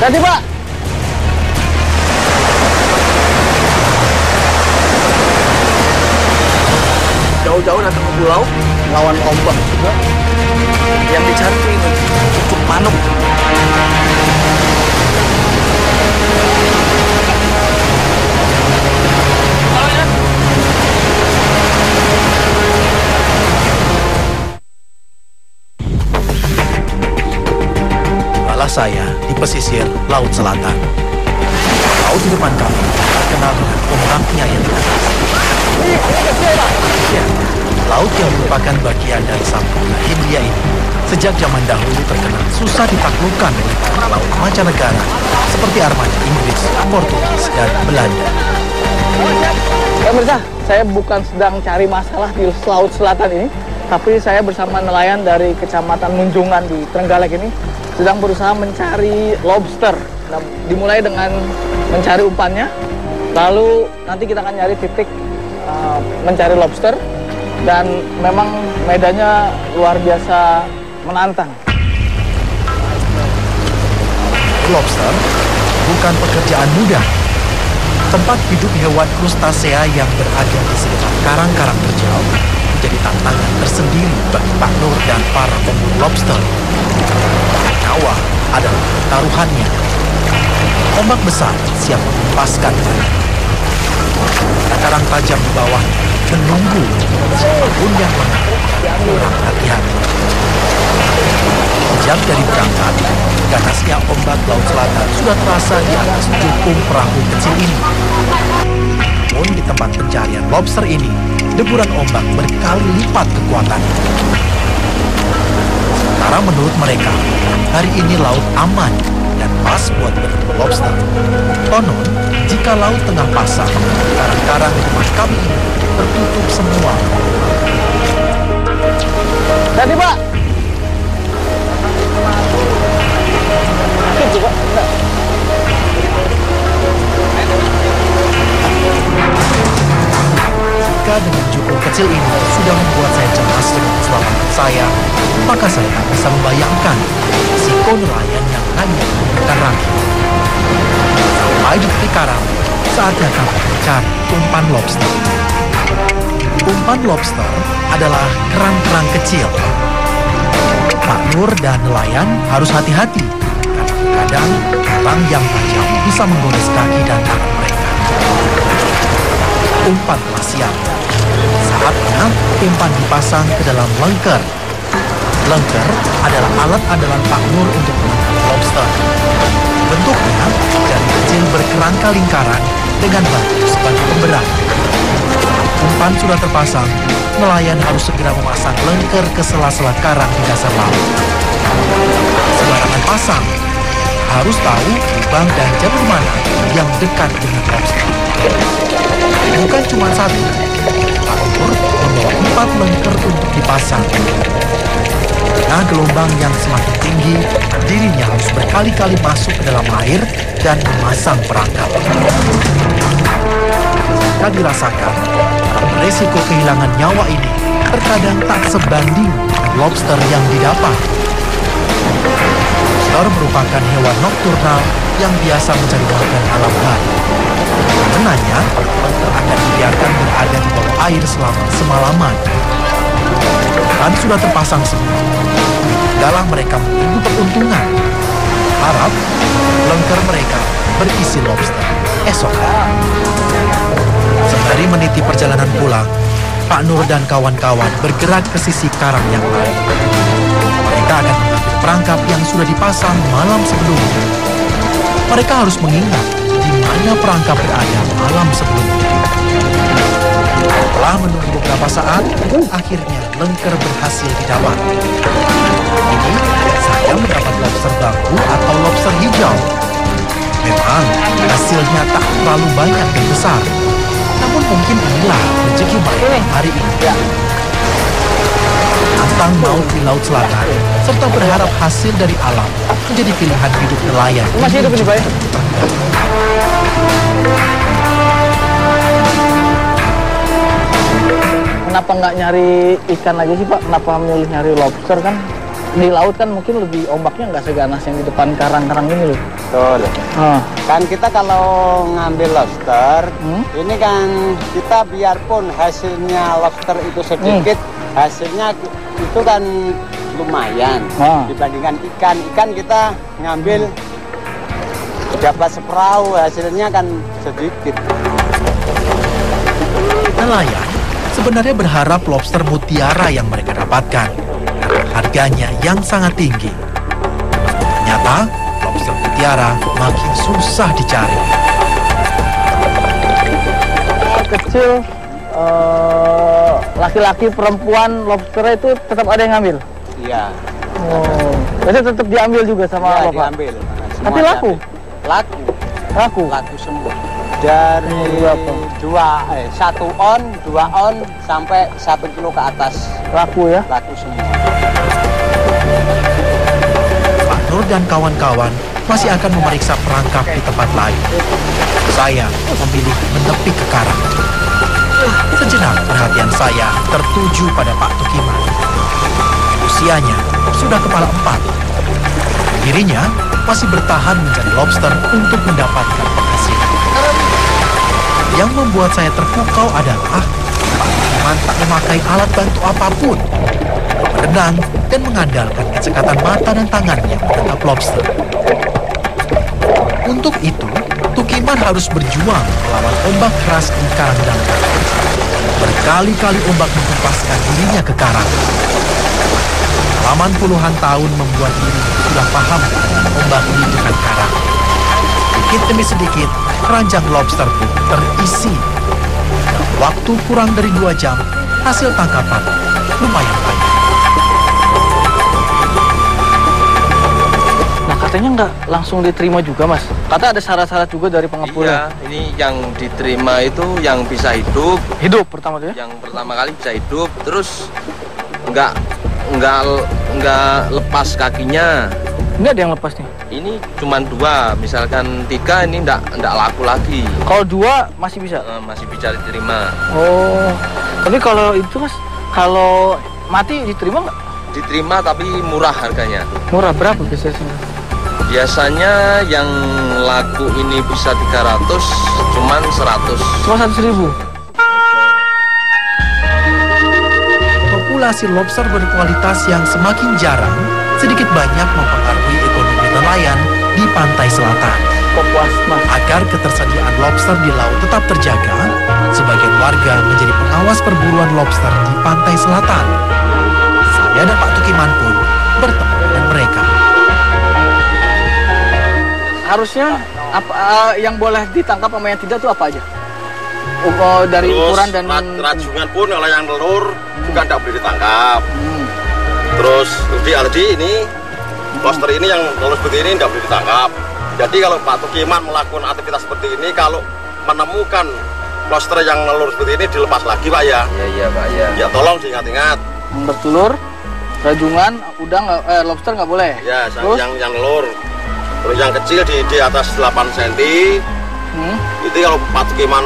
Jadi Pak. Jauh-jauh datang ke pulau, Lawan ombak juga. yang dicari tuh ini, cucuk manuk. Malah saya di pesisir Laut Selatan. Laut di depan kami terkenal dengan ombaknya yang deras. Ya, laut yang merupakan bagian dari Samudra Hindia ini sejak zaman dahulu terkenal susah ditaklukkan oleh para laut mancanegara seperti armada Inggris, Portugis, dan Belanda. Pemirsa, saya bukan sedang cari masalah di Laut Selatan ini, tapi saya bersama nelayan dari Kecamatan Munjungan di Trenggalek ini sedang berusaha mencari lobster. Nah, dimulai dengan mencari umpannya, lalu nanti kita akan nyari titik mencari lobster, dan memang medannya luar biasa menantang. Lobster bukan pekerjaan mudah. Tempat hidup hewan krustasea yang berada di sekitar karang-karang terjal menjadi tantangan tersendiri bagi Pak Nur dan para pemburu lobster. Nyawa adalah taruhannya. Ombak besar siap melepaskan mereka. Karang tajam di bawah menunggu siapapun yang menang dan kurang hati-hati. Sejak dari berangkat, ganasnya ombak Laut Selatan sudah terasa di atas cukung perahu kecil ini. Namun di tempat pencarian lobster ini, deburan ombak berkali lipat kekuatannya. Sementara menurut mereka, hari ini laut aman dan pas buat berburu lobster. Konon, jika laut tengah pasang, karang-karang di tempat kami ini tertutup semua. Jadi Pak. Itu Pak. Jika dengan cukung kecil ini sudah membuat saya cemas dengan keselamatan saya, maka saya tak bisa membayangkan risiko nelayan yang hanya membutuhkan rakit. Sampai di tepi karang, saatnya kami mencari umpan lobster. Umpan lobster adalah kerang-kerang kecil. Pak Nur dan nelayan harus hati-hati, karena kadang kerang yang tajam bisa menggores kaki dan tangan mereka. Umpan telah siap. Saatnya umpan dipasang ke dalam lengker. Lengker adalah alat andalan Pak Nur untuk menangkap lobster. Bentuknya dari kecil berkerangka lingkaran dengan batu sebagai pemberat. Umpan sudah terpasang, nelayan harus segera memasang lengker ke sela-sela karang di dasar laut. Sembarangan pasang, harus tahu lubang dan jalur mana yang dekat dengan lobster. Bukan cuma satu, Pak Nur membawa 4 lengker untuk dipasang. Nah, gelombang yang semakin tinggi, dirinya harus berkali-kali masuk ke dalam air dan memasang perangkap. Jika dirasakan, resiko kehilangan nyawa ini terkadang tak sebanding dengan lobster yang didapat. Lobster merupakan hewan nokturnal yang biasa mencari makan alam baru. Karenanya, lobster akan dibiarkan berada di bawah air selama semalaman. Dan sudah terpasang semua. Tinggallah mereka menunggu peruntungan. Harap lengker mereka berisi lobster esok hari. Sembari meniti perjalanan pulang, Pak Nur dan kawan-kawan bergerak ke sisi karang yang lain. Mereka akan mengambil perangkap yang sudah dipasang malam sebelumnya. Mereka harus mengingat di mana perangkap berada malam sebelumnya. Setelah menunggu beberapa saat, akhirnya lengker berhasil didapat. Ini saya mendapat lobster bambu atau lobster hijau. Memang hasilnya tak terlalu banyak dan besar. Namun mungkin inilah rezeki mereka hari ini. Tantang maut di Laut Selatan, serta berharap hasil dari alam menjadi pilihan hidup nelayan. Masih hidup ini, Pak? Kenapa nggak nyari ikan aja sih, Pak? Kenapa milih nyari lobster kan? di laut kan mungkin lebih ombaknya nggak seganas yang di depan karang-karang ini loh. Betul. Kan kita kalau ngambil lobster, ini kan kita biarpun hasilnya lobster itu sedikit, hasilnya itu kan lumayan dibandingkan ikan. Ikan kita ngambil dapat seperahu, hasilnya kan sedikit. Nelayan sebenarnya berharap lobster mutiara yang mereka dapatkan karena harganya yang sangat tinggi. Ternyata lobster mutiara makin susah dicari. Kecil, laki-laki, perempuan, lobster itu tetap ada yang ngambil? Iya. Oh, berarti tetap diambil juga sama Ya, Bapak? diambil. Tapi laku? Laku. Laku? Laku semua. Dari berapa? 1 on, 2 on, sampai 1 kilo ke atas. Laku ya? Laku semua. Pak Nur dan kawan-kawan masih akan memeriksa perangkap di tempat lain. Saya memilih menepi ke karang. Sejenak perhatian saya tertuju pada Pak Tukiman. Usianya sudah kepala 4. Dirinya masih bertahan mencari lobster untuk mendapatkan penghasilan. Yang membuat saya terpukau adalah Pak Tukiman tak memakai alat bantu apapun, berenang dan mengandalkan kecekatan mata dan tangannya menangkap lobster. Untuk itu, Tukiman harus berjuang melawan ombak keras di karang dangkal. Berkali-kali ombak menghempaskan dirinya ke karang. Pengalaman puluhan tahun membuat dirinya sudah paham dengan ombak di dekat karang. Sedikit demi sedikit, keranjang lobster pun terisi. Dalam waktu kurang dari 2 jam, hasil tangkapan lumayan banyak. Nah katanya nggak langsung diterima juga Mas? Kata ada syarat-syarat juga dari pengepulnya. Iya, ini yang diterima itu yang bisa hidup. Hidup pertama tuh ya? Yang pertama kali bisa hidup, terus nggak lepas kakinya. Ini ada yang lepas nih? Ini cuma 2, misalkan 3 ini nggak laku lagi. Kalau 2 masih bisa? Masih bisa diterima. Oh, tapi kalau itu Mas, kalau mati diterima nggak? Diterima tapi murah harganya. Murah berapa biasanya? Biasanya yang laku ini bisa 300, cuman 100. Cuma 100.000? Populasi lobster berkualitas yang semakin jarang sedikit banyak mempengaruhi ekonomi nelayan di pantai selatan. Puas Mas. Agar ketersediaan lobster di laut tetap terjaga, sebagian warga menjadi pengawas perburuan lobster di pantai selatan. Saya dan Pak Tukiman pun bertemu dengan mereka. Harusnya yang boleh ditangkap sama yang tidak tuh apa aja? Dari Terus, ukuran dan rajungan pun kalau yang telur juga tidak boleh ditangkap. Terus aldi ini lobster ini yang telur seperti ini tidak boleh ditangkap. Jadi kalau Pak Tukiman melakukan aktivitas seperti ini, kalau menemukan lobster yang telur seperti ini dilepas lagi Pak ya. Iya Pak ya. Ya tolong diingat-ingat. bertelur, rajungan, udang, lobster nggak boleh. Ya, Terus? yang telur. Terus yang kecil di atas 8 cm. Itu kalau Pak Tukiman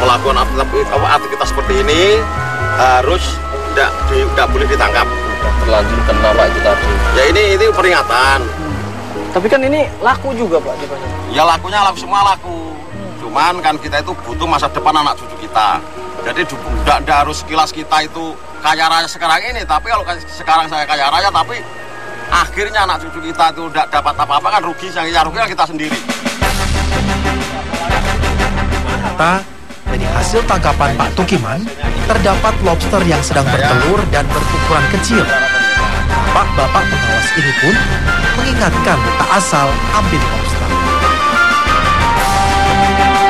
melakukan aktivitas seperti ini harus tidak boleh ditangkap. Terlanjur kena Pak itu tadi. Ya ini peringatan. Tapi kan ini laku juga Pak di pasar. Ya lakunya semua laku. Cuman kan kita itu butuh masa depan anak cucu kita. Jadi tidak harus sekilas kita itu kaya raya sekarang ini. Tapi kalau sekarang saya kaya raya, tapi akhirnya anak cucu kita itu tidak dapat apa-apa kan rugi. Yang rugi kan kita sendiri. Ternyata dari hasil tangkapan Pak Tukiman terdapat lobster yang sedang bertelur dan berukuran kecil. Bapak-bapak pengawas ini pun mengingatkan tak asal ambil lobster.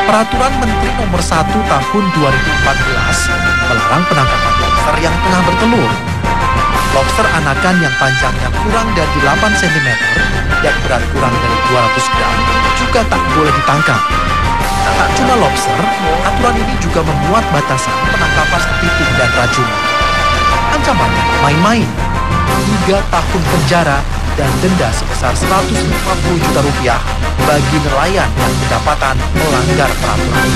Peraturan Menteri Nomor 1 Tahun 2014 melarang penangkapan lobster yang tengah bertelur. Lobster anakan yang panjangnya kurang dari 8 cm dan berat kurang dari 200 gram juga tak boleh ditangkap. Tak cuma lobster, aturan ini juga memuat batasan penangkapan kepiting dan rajungan. Ancamannya main-main, 3 tahun penjara dan denda sebesar 150 juta rupiah bagi nelayan yang kedapatan melanggar peraturan.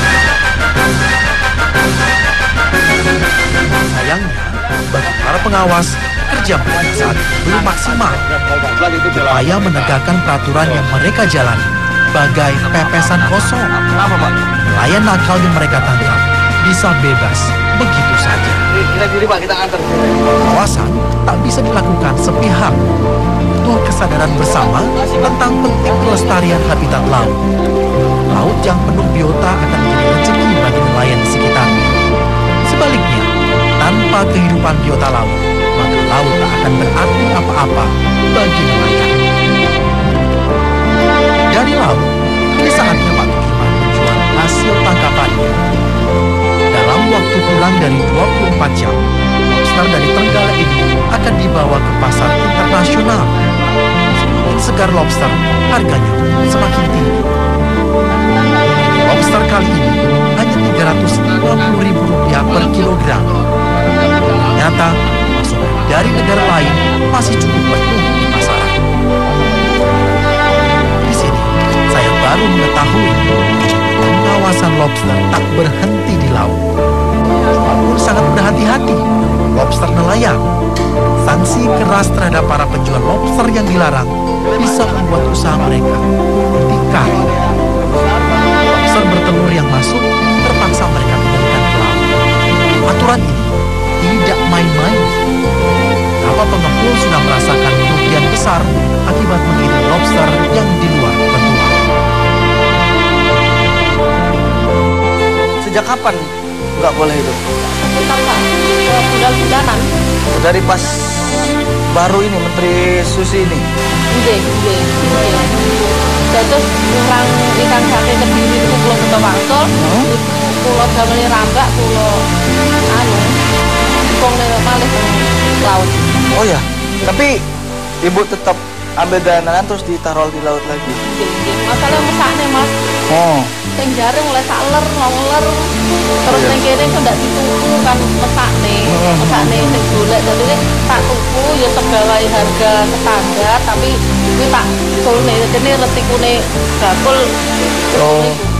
Sayangnya, bagi para pengawas, kerja mereka saat ini belum maksimal. Upaya menegakkan peraturan yang mereka jalani bagai pepesan kosong. Nelayan nakal yang mereka tangkap bisa bebas begitu saja. Kita sini Pak, kita antar. Pengawasan tak bisa dilakukan sepihak. Butuh kesadaran bersama tentang penting kelestarian habitat laut. Laut yang penuh biota akan menjadi rezeki bagi nelayan di sekitarnya. Sebaliknya, tanpa kehidupan biota laut, maka laut tak akan berarti apa-apa bagi nelayan. Dari laut, ini saatnya Pak Tukiman menjual hasil tangkapannya. Dalam waktu kurang dari 24 jam, lobster dari Trenggalek ini akan dibawa ke pasar internasional. Semakin segar lobster, harganya semakin tinggi. Lobster kali ini hanya Rp350.000 per kilogram. Ternyata, pasokan dari negara lain masih cukup penuh di pasaran. Di sini, saya baru mengetahui pengawasan lobster tak berhenti di laut. Namun sangat berhati-hati lobster nelayan. Sanksi keras terhadap para penjual lobster yang dilarang bisa membuat usaha mereka meningkat. Lobster bertelur yang masuk terpaksa mereka kembalikan ke laut. Aturan ini tidak main-main. Beberapa pengepul sudah merasakan kerugian besar akibat mengirim lobster yang di luar ketentuan. Sejak kapan nggak boleh itu? Bentar Pak, bulan-bulanan. Dari pas baru ini Menteri Susi ini. Nggih. Terus kurang ikan sate Kediri itu Pulau Betowangsul, itu Pulau Jameli Rambak, Pulau Kong malih laut. Oh ya, tapi ibu tetap ambil dananan terus ditaruh di laut lagi. Nggih. Masalah mesakne Mas. Oh. Sing jare mulai saler, ngoler. Terus ning kene kok ndak dituku kan mesakne. Mesakne sing golek dadi tak tuku ya sebagai harga standar tapi kuwi tak sulne kene retikune bakul. Oh.